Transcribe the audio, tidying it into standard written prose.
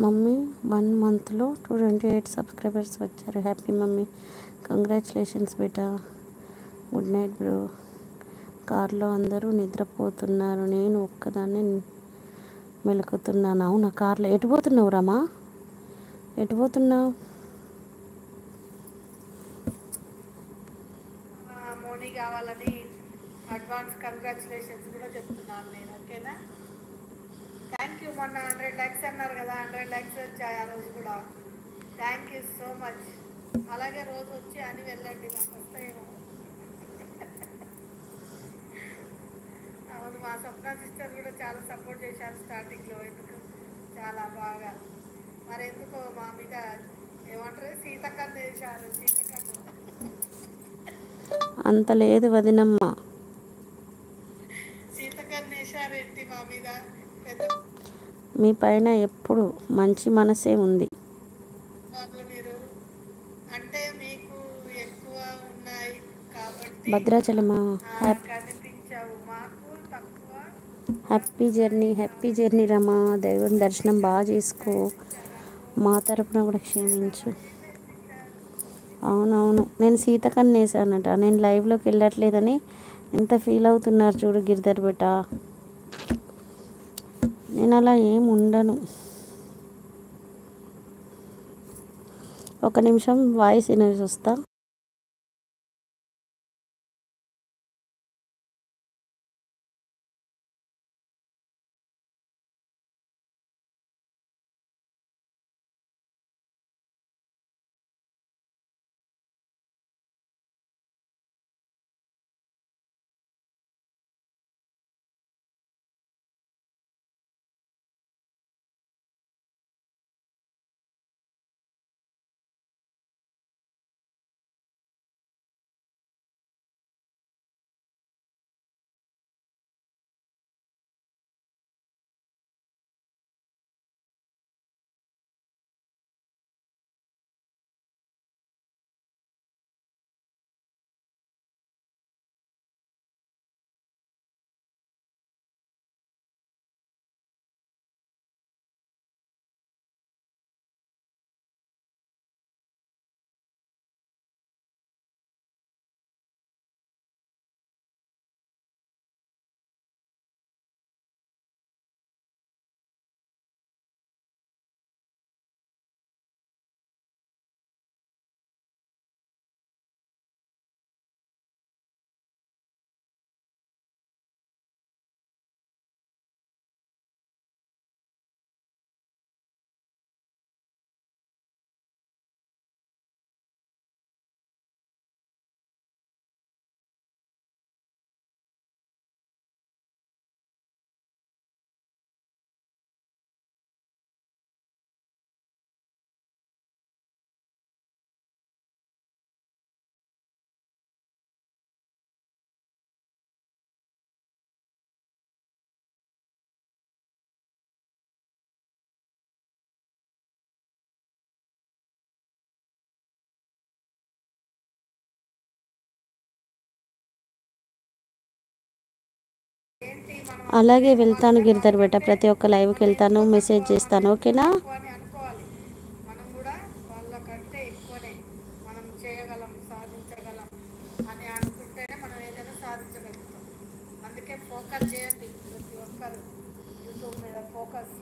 Mummy 1 మంత్లో 228 subscribers వచ్చారు. Happy mummy, congratulations బేటా. Good night bro. కార్లో అందరూ నిద్రపోతున్నారు, నేను ఒక్కదాన్ని మెలుకుతున్నాను. అవునా, కార్లో ఎటు పోతున్నావు రామా? ఎటు పోతున్నావు? మోనీ కావాలని అడ్వాన్స్ కంగ్రాచులేషన్స్ కూడా చెప్తున్నాను నేను. ఓకేనా? Thank you. మొన్న 100 lakhs అన్నారు కదా, 100 lakhs వచ్చాయి ఆ రోజు కూడా. Thank you so much. అలాగే రోజు వచ్చి అని వెళ్ళండి, మాకు వస్తాయేమో. అవును, మా స్వప్న సిస్టర్ కూడా చాలా సపోర్ట్ చేశారు స్టార్టింగ్లో. ఎందుకు చాలా బాగా, మరి ఎందుకో మా మీద ఏమంటారు, సీతకన్ను వేశారు. సీతకన్ను అంత లేదు వదినమ్మ. సీతకన్ను వేశారు ఏంటి మా మీద? పెద్ద మీ పైన ఎప్పుడు మంచి మనసే ఉంది. వాళ్ళు మీరు అంటే మీకు ఎక్కువ ఉన్నాయి కాబట్టి భద్రాచలమా? కనిపించావు, మాకు తక్కువ. హ్యాపీ జర్నీ, హ్యాపీ జర్నీ రమా. దేవుని దర్శనం బాగా చేసుకో. మా తరపున కూడా క్షమించు. అవునవును, నేను సీతకన్ను వేసానట. నేను లైవ్లోకి వెళ్ళట్లేదని ఎంత ఫీల్ అవుతున్నారు చూడు గిరిధర్ బేట. నేను అలా ఏం ఉండను. ఒక నిమిషం వాయిస్ వినేసి వస్తా. అలాగే వెళ్తాను గిరిధర్ బేట. ప్రతి ఒక్క లైవ్కి వెళ్తాను, మెసేజ్ చేస్తాను. ఓకేనా? అని అనుకోవాలి. మనం కూడా వాళ్ళకంటే ఎక్కువనే మనం చేయగలం, సాధించగలం అని అనుకుంటేనే మనం ఏదైనా సాధించగలుగుతాం. అందుకే ఫోకస్ చేయండి ప్రతి ఒక్కరు, యూట్యూబ్ మీద ఫోకస్.